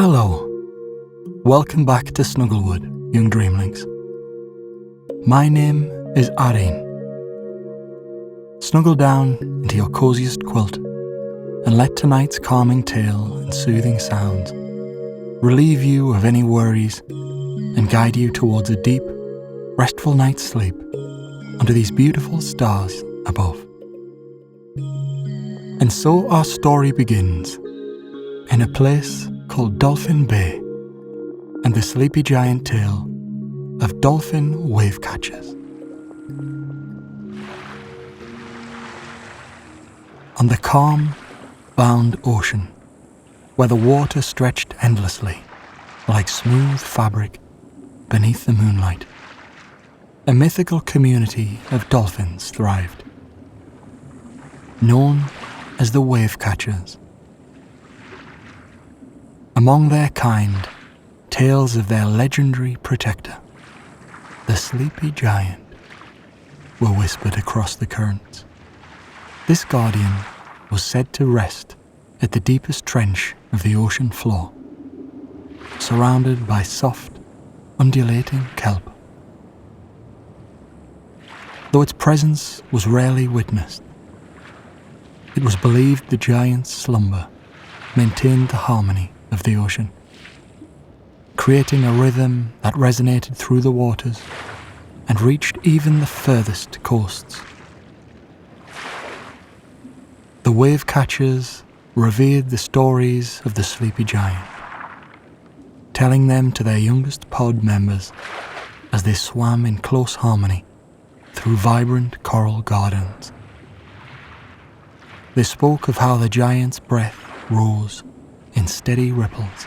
Hello. Welcome back to Snugglewood, young Dreamlynx. My name is Irene. Snuggle down into your coziest quilt and let tonight's calming tale and soothing sounds relieve you of any worries and guide you towards a deep, restful night's sleep under these beautiful stars above. And so our story begins in a place called Dolphin Bay and the sleepy giant tale of Dolphin Wavecatchers. On the calm, bound ocean, where the water stretched endlessly like smooth fabric beneath the moonlight, a mythical community of dolphins thrived, known as the Wavecatchers. Among their kind, tales of their legendary protector, the sleepy giant, were whispered across the currents. This guardian was said to rest at the deepest trench of the ocean floor, surrounded by soft, undulating kelp. Though its presence was rarely witnessed, it was believed the giant's slumber maintained the harmony of the ocean, creating a rhythm that resonated through the waters and reached even the furthest coasts. The Wavecatchers revered the stories of the sleepy giant, telling them to their youngest pod members as they swam in close harmony through vibrant coral gardens. They spoke of how the giant's breath rose in steady ripples,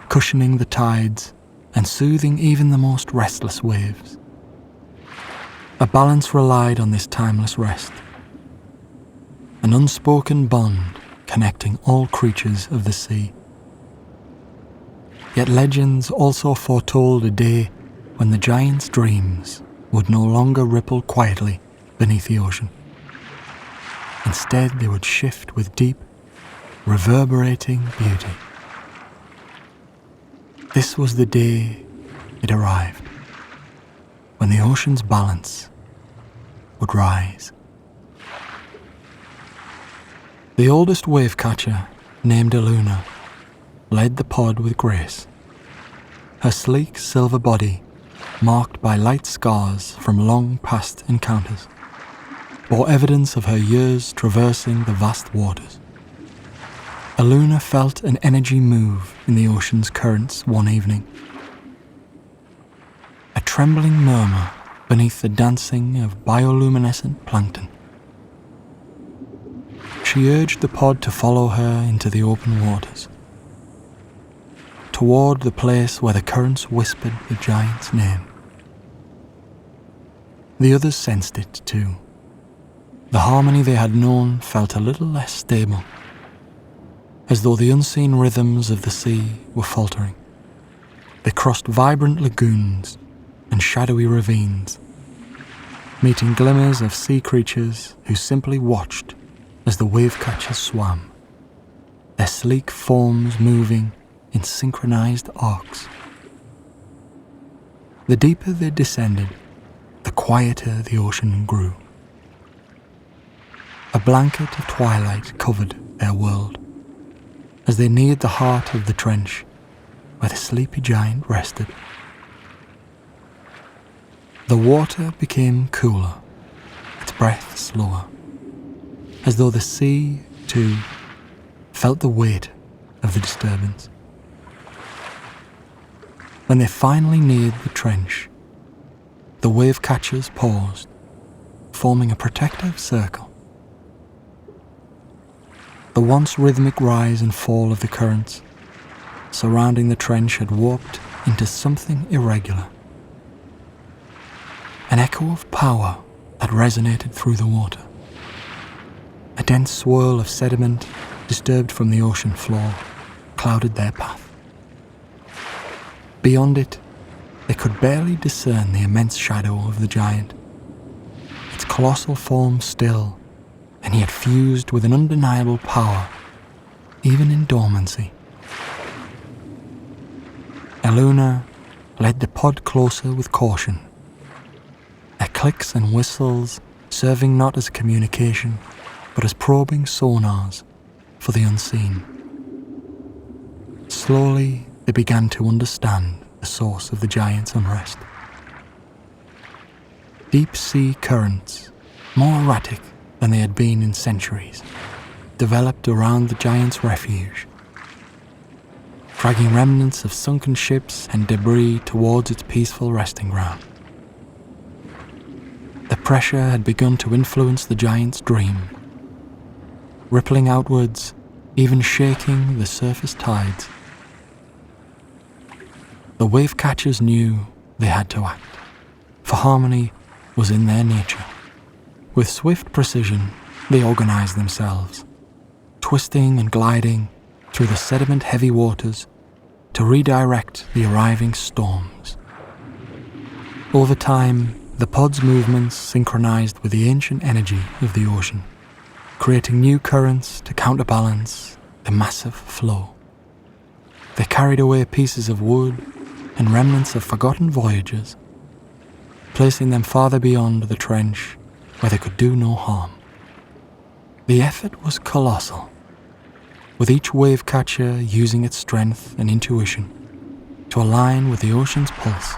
cushioning the tides and soothing even the most restless waves. A balance relied on this timeless rest, an unspoken bond connecting all creatures of the sea. Yet legends also foretold a day when the giant's dreams would no longer ripple quietly beneath the ocean. Instead, they would shift with deep, reverberating beauty. This was the day it arrived, when the ocean's balance would rise. The oldest wavecatcher, named Aluna, led the pod with grace, her sleek silver body marked by light scars from long past encounters, bore evidence of her years traversing the vast waters. Aluna felt an energy move in the ocean's currents one evening. A trembling murmur beneath the dancing of bioluminescent plankton. She urged the pod to follow her into the open waters, toward the place where the currents whispered the giant's name. The others sensed it too. The harmony they had known felt a little less stable, as though the unseen rhythms of the sea were faltering. They crossed vibrant lagoons and shadowy ravines, meeting glimmers of sea creatures who simply watched as the wavecatchers swam, their sleek forms moving in synchronized arcs. The deeper they descended, the quieter the ocean grew. A blanket of twilight covered their world as they neared the heart of the trench where the sleepy giant rested. The water became cooler, its breath slower, as though the sea, too, felt the weight of the disturbance. When they finally neared the trench, the wavecatchers paused, forming a protective circle. The once rhythmic rise and fall of the currents surrounding the trench had warped into something irregular. An echo of power that resonated through the water. A dense swirl of sediment disturbed from the ocean floor clouded their path. Beyond it, they could barely discern the immense shadow of the giant, its colossal form still, and yet fused with an undeniable power, even in dormancy. Eluna led the pod closer with caution, her clicks and whistles serving not as communication, but as probing sonars for the unseen. Slowly, they began to understand the source of the giant's unrest. Deep sea currents, more erratic than they had been in centuries, developed around the giant's refuge, dragging remnants of sunken ships and debris towards its peaceful resting ground. The pressure had begun to influence the giant's dream, rippling outwards, even shaking the surface tides. The Wavecatchers knew they had to act, for harmony was in their nature. With swift precision, they organized themselves, twisting and gliding through the sediment-heavy waters to redirect the arriving storms. Over time, the pod's movements synchronized with the ancient energy of the ocean, creating new currents to counterbalance the massive flow. They carried away pieces of wood and remnants of forgotten voyagers, placing them farther beyond the trench where they could do no harm. The effort was colossal, with each wavecatcher using its strength and intuition to align with the ocean's pulse.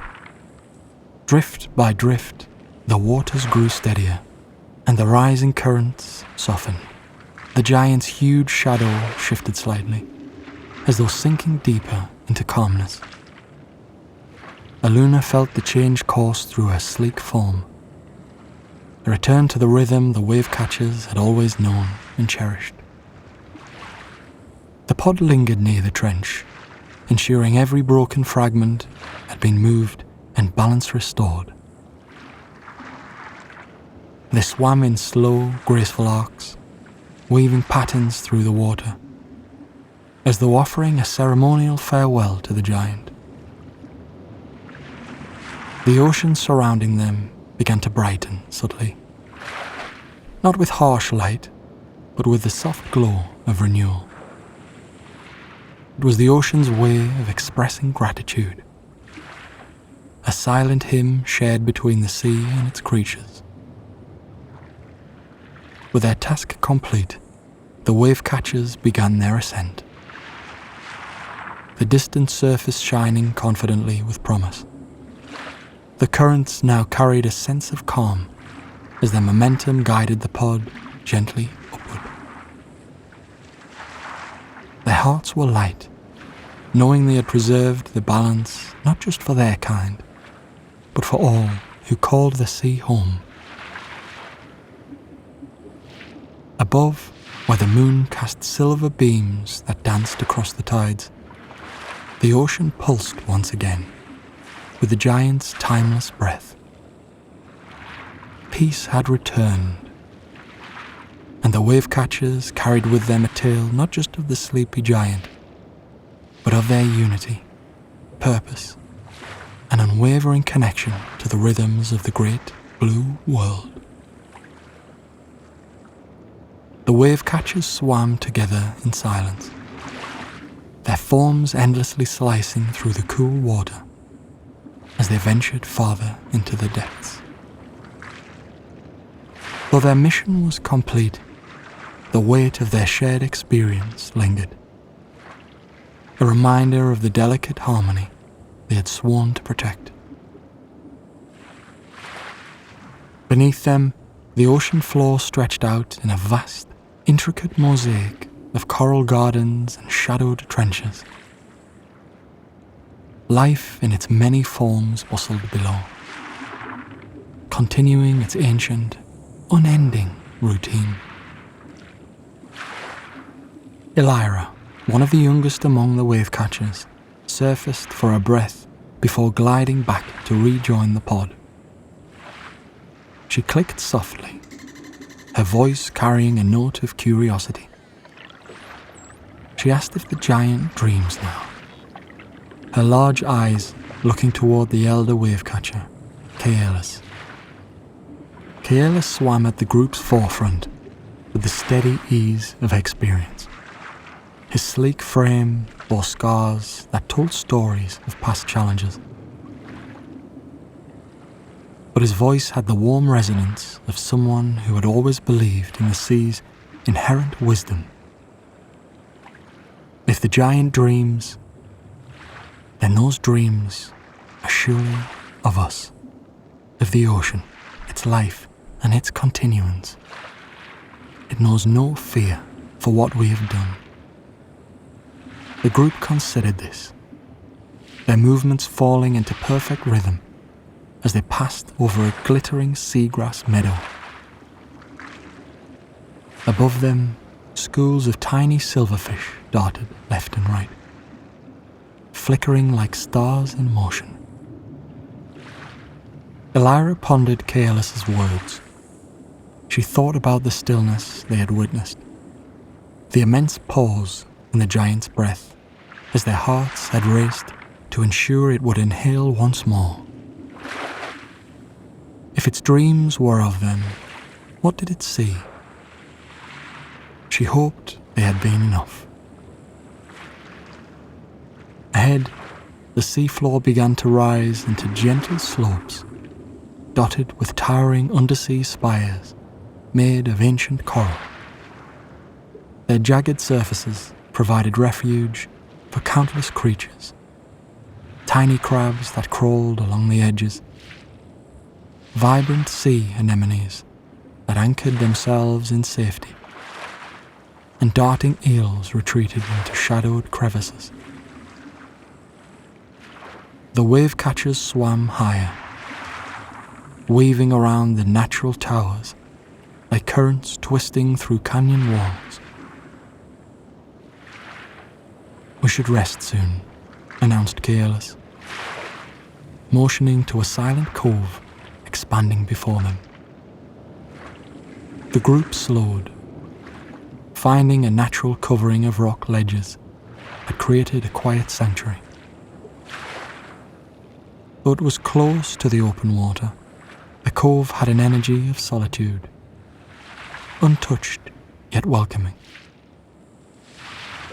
Drift by drift, the waters grew steadier, and the rising currents softened. The giant's huge shadow shifted slightly, as though sinking deeper into calmness. Eluna felt the change course through her sleek form, a return to the rhythm the wavecatchers had always known and cherished. The pod lingered near the trench, ensuring every broken fragment had been moved and balance restored. They swam in slow, graceful arcs, weaving patterns through the water, as though offering a ceremonial farewell to the giant. The ocean surrounding them began to brighten subtly, not with harsh light, but with the soft glow of renewal. It was the ocean's way of expressing gratitude, a silent hymn shared between the sea and its creatures. With their task complete, the wavecatchers began their ascent, the distant surface shining confidently with promise. The currents now carried a sense of calm as their momentum guided the pod gently upward. Their hearts were light, knowing they had preserved the balance not just for their kind, but for all who called the sea home. Above, where the moon cast silver beams that danced across the tides, the ocean pulsed once again with the giant's timeless breath. Peace had returned, and the wavecatchers carried with them a tale not just of the sleepy giant, but of their unity, purpose, and unwavering connection to the rhythms of the great blue world. The wavecatchers swam together in silence, their forms endlessly slicing through the cool water as they ventured farther into the depths. Though their mission was complete, the weight of their shared experience lingered, a reminder of the delicate harmony they had sworn to protect. Beneath them, the ocean floor stretched out in a vast, intricate mosaic of coral gardens and shadowed trenches. Life in its many forms bustled below, continuing its ancient, unending routine. Elira, one of the youngest among the wavecatchers, surfaced for a breath before gliding back to rejoin the pod. She clicked softly, her voice carrying a note of curiosity. She asked if the giant dreams now, her large eyes looking toward the elder wavecatcher, Kaelis. Kaelis swam at the group's forefront with the steady ease of experience, His sleek frame bore scars that told stories of past challenges. But his voice had the warm resonance of someone who had always believed in the sea's inherent wisdom. If the giant dreams, then those dreams are surely of us, of the ocean, its life and its continuance. It knows no fear for what we have done. The group considered this, their movements falling into perfect rhythm as they passed over a glittering seagrass meadow. Above them, schools of tiny silverfish darted left and right, flickering like stars in motion. Elira pondered Kaelus's words. She thought about the stillness they had witnessed, the immense pause in the giant's breath as their hearts had raced to ensure it would inhale once more. If its dreams were of them, what did it see? She hoped they had been enough. Ahead, the seafloor began to rise into gentle slopes, dotted with towering undersea spires made of ancient coral. Their jagged surfaces provided refuge for countless creatures, tiny crabs that crawled along the edges, vibrant sea anemones that anchored themselves in safety, and darting eels retreated into shadowed crevices. The wavecatchers swam higher, weaving around the natural towers like currents twisting through canyon walls. "We should rest soon," announced Kaelus, motioning to a silent cove expanding before them. The group slowed, finding a natural covering of rock ledges that created a quiet sanctuary. Though it was close to the open water, the cove had an energy of solitude, untouched yet welcoming.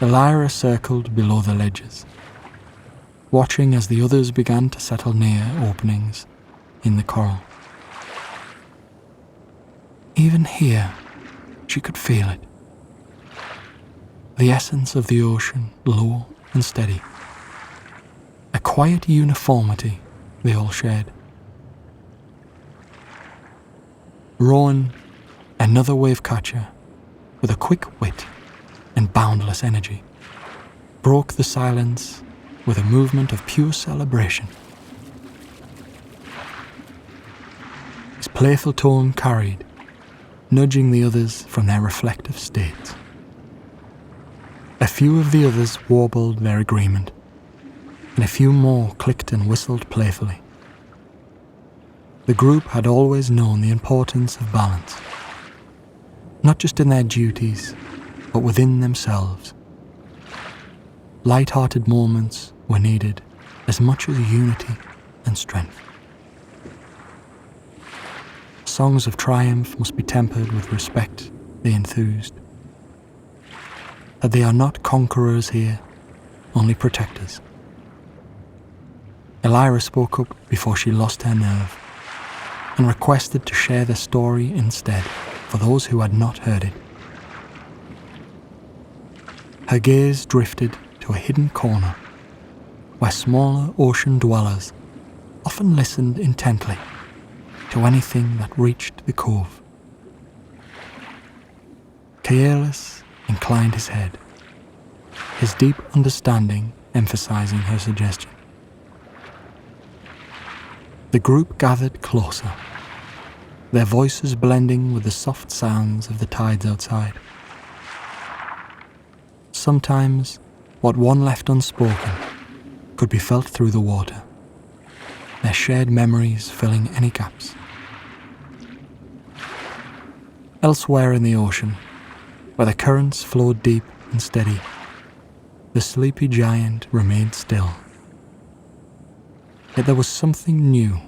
Elira circled below the ledges, watching as the others began to settle near openings in the coral. Even here, she could feel it. The essence of the ocean, low and steady. A quiet uniformity they all shared. Rowan, another wavecatcher, with a quick wit and boundless energy, broke the silence with a movement of pure celebration. His playful tone carried, nudging the others from their reflective states. A few of the others warbled their agreement, and a few more clicked and whistled playfully. The group had always known the importance of balance, not just in their duties, but within themselves. Light-hearted moments were needed as much as unity and strength. Songs of triumph must be tempered with respect, they enthused. That they are not conquerors here, only protectors. Elira spoke up before she lost her nerve, and requested to share their story instead for those who had not heard it. Her gaze drifted to a hidden corner where smaller ocean dwellers often listened intently to anything that reached the cove. Kaelus inclined his head, his deep understanding emphasizing her suggestion. The group gathered closer, their voices blending with the soft sounds of the tides outside. Sometimes, what one left unspoken could be felt through the water, their shared memories filling any gaps. Elsewhere in the ocean, where the currents flowed deep and steady, the sleepy giant remained still. Yet there was something new,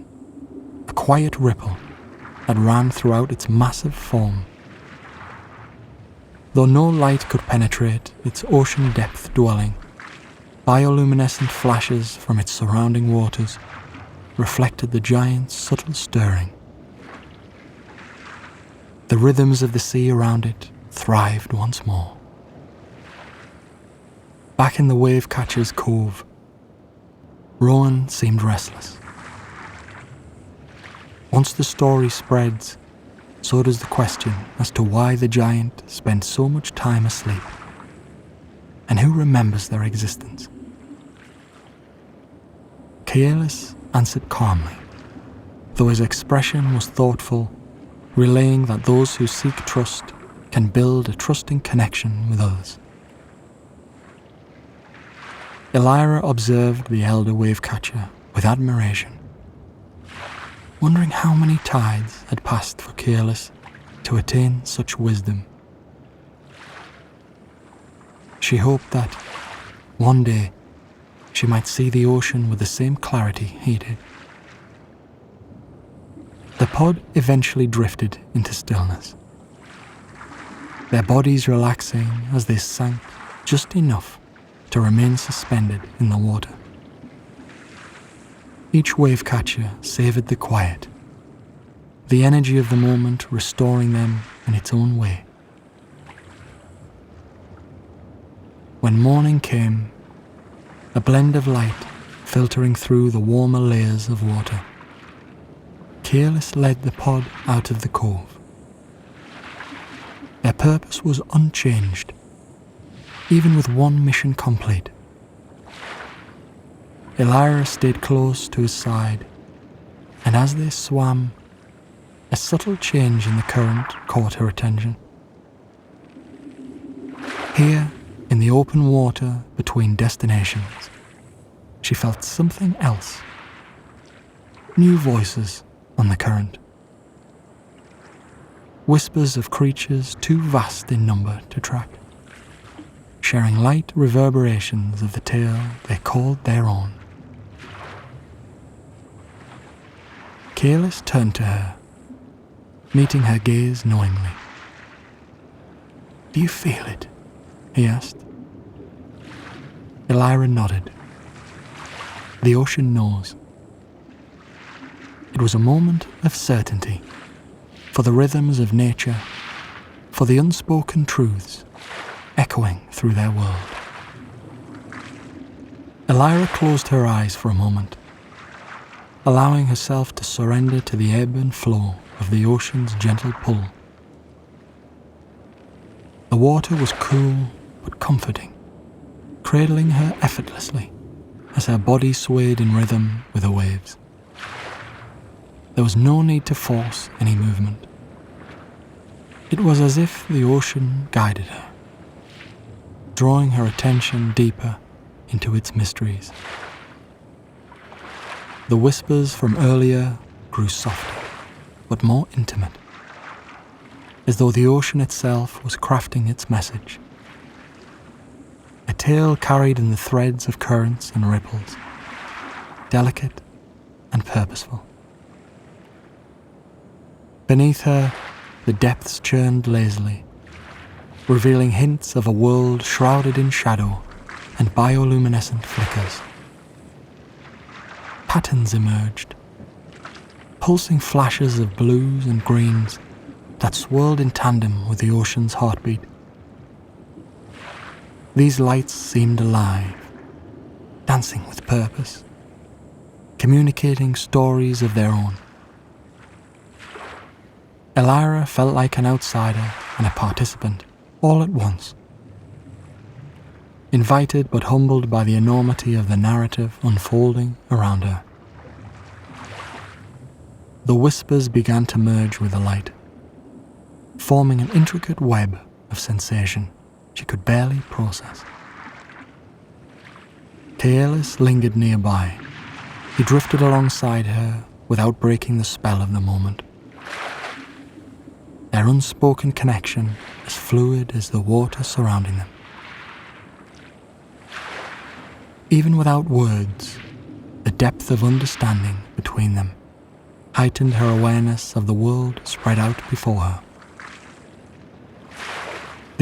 a quiet ripple that ran throughout its massive form. Though no light could penetrate its ocean depth dwelling, bioluminescent flashes from its surrounding waters reflected the giant's subtle stirring. The rhythms of the sea around it thrived once more. Back in the Wavecatchers' cove, Rowan seemed restless. Once the story spreads, so does the question as to why the giant spent so much time asleep, and who remembers their existence. Kealis answered calmly, though his expression was thoughtful, relaying that those who seek trust can build a trusting connection with others. Elira observed the elder Wavecatcher with admiration, wondering how many tides had passed for Kealis to attain such wisdom. She hoped that, one day, she might see the ocean with the same clarity he did. The pod eventually drifted into stillness, their bodies relaxing as they sank just enough to remain suspended in the water. Each Wavecatcher savoured the quiet, the energy of the moment restoring them in its own way. When morning came, a blend of light filtering through the warmer layers of water, Kealis led the pod out of the cove. Their purpose was unchanged, even with one mission complete. Elira stayed close to his side, and as they swam, a subtle change in the current caught her attention. Here, in the open water between destinations, she felt something else. New voices on the current. Whispers of creatures too vast in number to track, sharing light reverberations of the tale they called their own. Kealis turned to her, meeting her gaze knowingly. "Do you feel it?" he asked. Elira nodded. The ocean knows. It was a moment of certainty, for the rhythms of nature, for the unspoken truths echoing through their world. Elira closed her eyes for a moment, allowing herself to surrender to the ebb and flow of the ocean's gentle pull. The water was cool but comforting, cradling her effortlessly as her body swayed in rhythm with the waves. There was no need to force any movement. It was as if the ocean guided her, drawing her attention deeper into its mysteries. The whispers from earlier grew softer, but more intimate, as though the ocean itself was crafting its message. A tale carried in the threads of currents and ripples, delicate and purposeful. Beneath her, the depths churned lazily, revealing hints of a world shrouded in shadow and bioluminescent flickers. Patterns emerged, pulsing flashes of blues and greens that swirled in tandem with the ocean's heartbeat. These lights seemed alive, dancing with purpose, communicating stories of their own. Elira felt like an outsider and a participant, all at once. Invited but humbled by the enormity of the narrative unfolding around her. The whispers began to merge with the light, forming an intricate web of sensation she could barely process. Kealis lingered nearby. He drifted alongside her without breaking the spell of the moment. Their unspoken connection as fluid as the water surrounding them. Even without words, the depth of understanding between them heightened her awareness of the world spread out before her.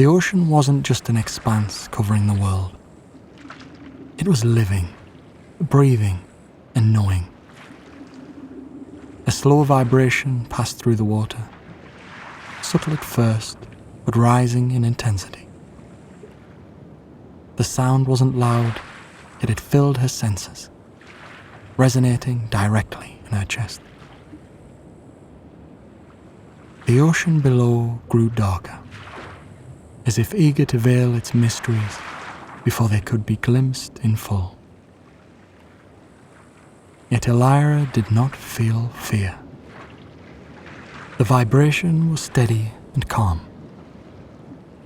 The ocean wasn't just an expanse covering the world. It was living, breathing, and knowing. A slow vibration passed through the water, subtle at first, but rising in intensity. The sound wasn't loud, yet it filled her senses, resonating directly in her chest. The ocean below grew darker, as if eager to veil its mysteries before they could be glimpsed in full. Yet Elira did not feel fear. The vibration was steady and calm,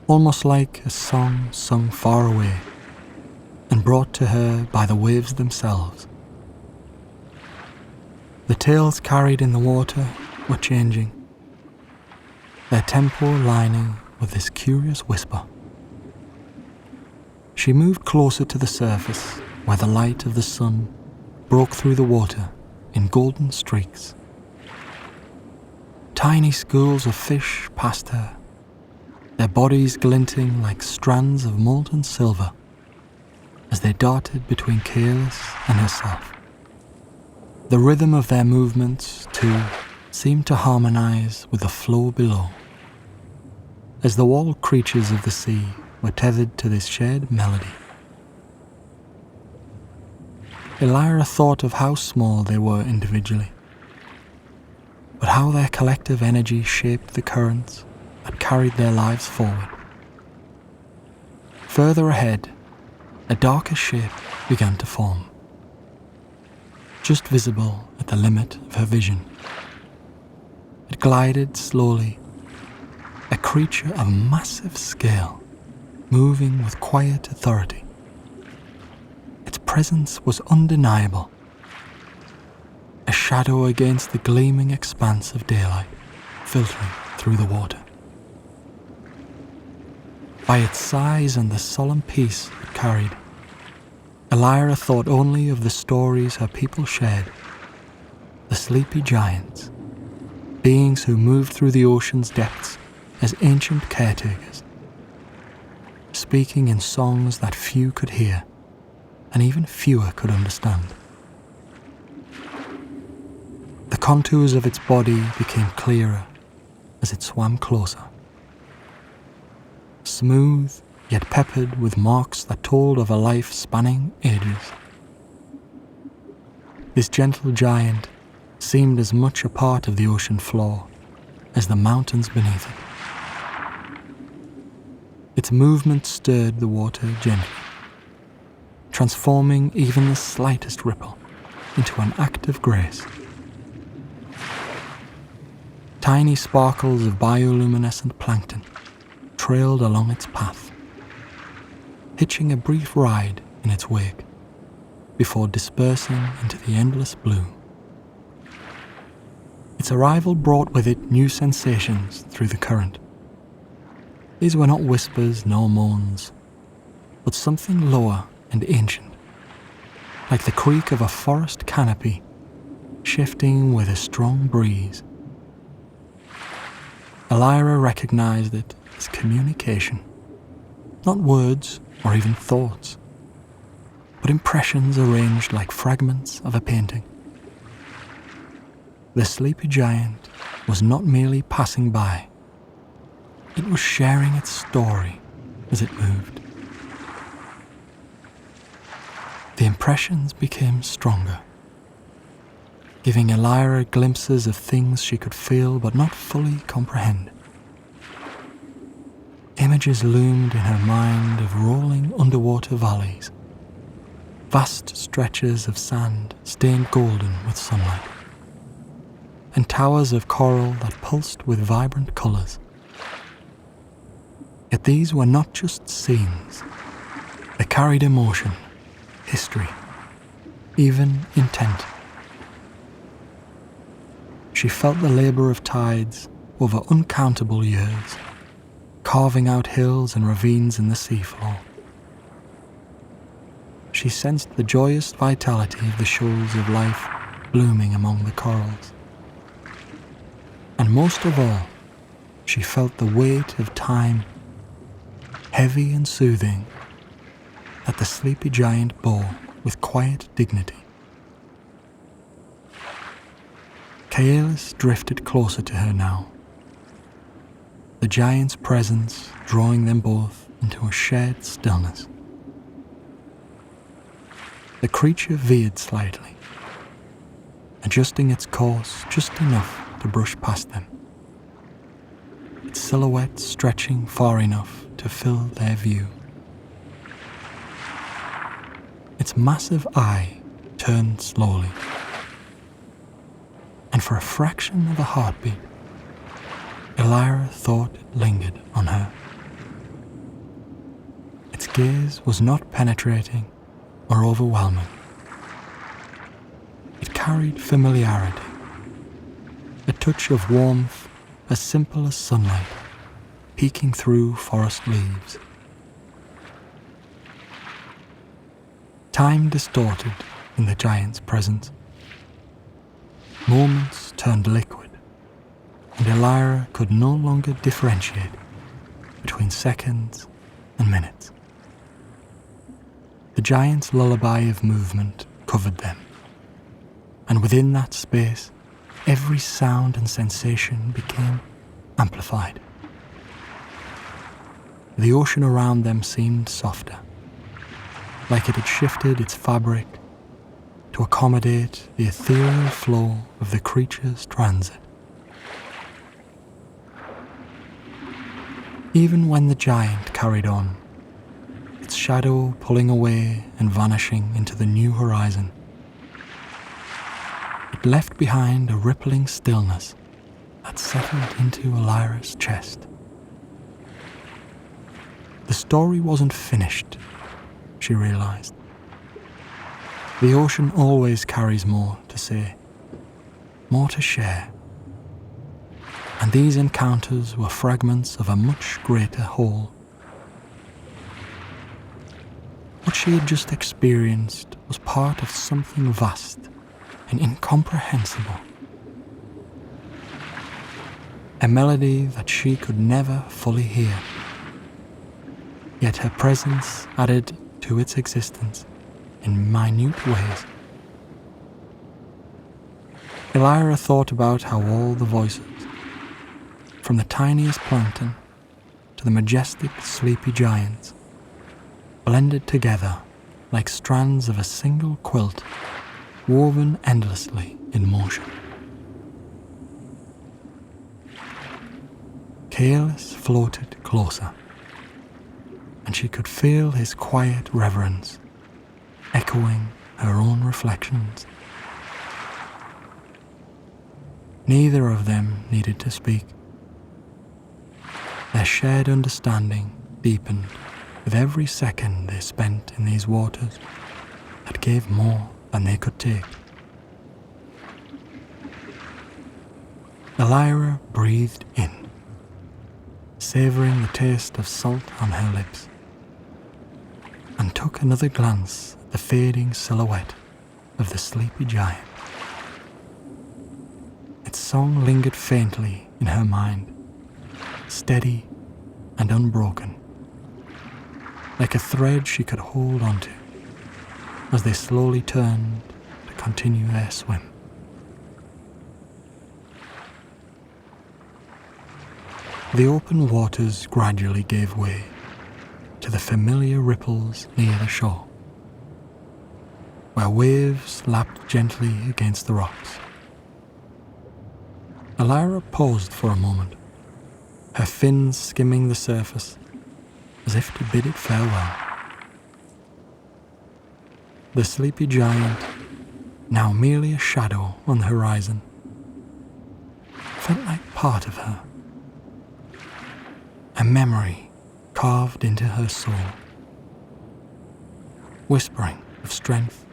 almost like a song sung far away and brought to her by the waves themselves. The tales carried in the water were changing, their tempo lining with this curious whisper. She moved closer to the surface where the light of the sun broke through the water in golden streaks. Tiny schools of fish passed her, their bodies glinting like strands of molten silver as they darted between Kaelis and herself. The rhythm of their movements, too, seemed to harmonize with the flow below, as the wall creatures of the sea were tethered to this shared melody. Elira thought of how small they were individually, but how their collective energy shaped the currents that carried their lives forward. Further ahead, a darker shape began to form, just visible at the limit of her vision. It glided slowly, a creature of massive scale, moving with quiet authority. Its presence was undeniable, a shadow against the gleaming expanse of daylight filtering through the water. By its size and the solemn peace it carried, Elira thought only of the stories her people shared, the sleepy giants, beings who moved through the ocean's depths as ancient caretakers, speaking in songs that few could hear and even fewer could understand. The contours of its body became clearer as it swam closer, smooth yet peppered with marks that told of a life spanning ages. This gentle giant seemed as much a part of the ocean floor as the mountains beneath it. Its movement stirred the water gently, transforming even the slightest ripple into an act of grace. Tiny sparkles of bioluminescent plankton trailed along its path, hitching a brief ride in its wake before dispersing into the endless blue. Its arrival brought with it new sensations through the current. These were not whispers nor moans, but something lower and ancient, like the creak of a forest canopy shifting with a strong breeze. Elira recognized it as communication, not words or even thoughts, but impressions arranged like fragments of a painting. The sleepy giant was not merely passing by, it was sharing its story as it moved. The impressions became stronger, giving Elira glimpses of things she could feel but not fully comprehend. Images loomed in her mind of rolling underwater valleys, vast stretches of sand stained golden with sunlight, and towers of coral that pulsed with vibrant colours. Yet these were not just scenes. They carried emotion, history, even intent. She felt the labour of tides over uncountable years, carving out hills and ravines in the seafloor. She sensed the joyous vitality of the shoals of life blooming among the corals. And most of all, she felt the weight of time heavy and soothing, that the sleepy giant bore with quiet dignity. Caelis drifted closer to her now, the giant's presence drawing them both into a shared stillness. The creature veered slightly, adjusting its course just enough to brush past them, its silhouette stretching far enough to fill their view. Its massive eye turned slowly, and for a fraction of a heartbeat, Elira thought it lingered on her. Its gaze was not penetrating or overwhelming. It carried familiarity, a touch of warmth as simple as sunlight peeking through forest leaves. Time distorted in the giant's presence. Moments turned liquid, and Elira could no longer differentiate between seconds and minutes. The giant's lullaby of movement covered them, and within that space, every sound and sensation became amplified. The ocean around them seemed softer, like it had shifted its fabric to accommodate the ethereal flow of the creature's transit. Even when the giant carried on, its shadow pulling away and vanishing into the new horizon, it left behind a rippling stillness that settled into Elira's chest. The story wasn't finished, she realized. The ocean always carries more to say, more to share. And these encounters were fragments of a much greater whole. What she had just experienced was part of something vast and incomprehensible. A melody that she could never fully hear. Yet her presence added to its existence in minute ways. Elira thought about how all the voices, from the tiniest plankton to the majestic sleepy giants, blended together like strands of a single quilt woven endlessly in motion. Caelis floated closer, and she could feel his quiet reverence echoing her own reflections. Neither of them needed to speak. Their shared understanding deepened with every second they spent in these waters that gave more than they could take. Elira breathed in, savouring the taste of salt on her lips, and took another glance at the fading silhouette of the sleepy giant. Its song lingered faintly in her mind, steady and unbroken, like a thread she could hold onto as they slowly turned to continue their swim. The open waters gradually gave way to the familiar ripples near the shore, where waves lapped gently against the rocks. Elira paused for a moment, her fins skimming the surface as if to bid it farewell. The sleepy giant, now merely a shadow on the horizon, felt like part of her, a memory carved into her soul, whispering of strength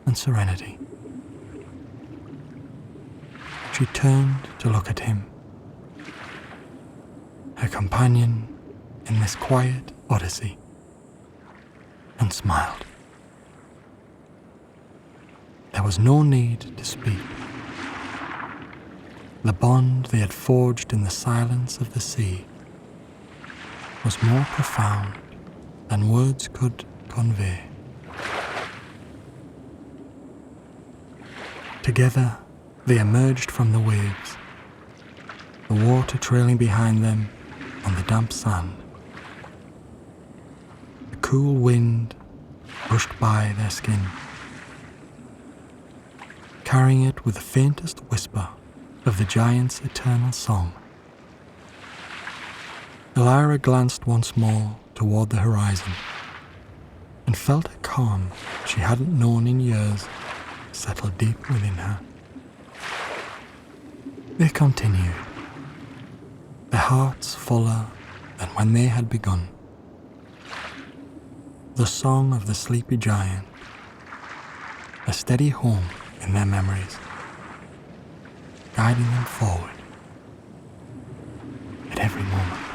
and serenity. She turned to look at him, her companion in this quiet odyssey, and smiled. There was no need to speak. The bond they had forged in the silence of the sea was more profound than words could convey. Together, they emerged from the waves, the water trailing behind them on the damp sand. The cool wind brushed by their skin, carrying it with the faintest whisper of the giant's eternal song. Elira glanced once more toward the horizon and felt a calm she hadn't known in years settle deep within her. They continued, their hearts fuller than when they had begun. The song of the sleepy giant, a steady home in their memories, guiding them forward at every moment.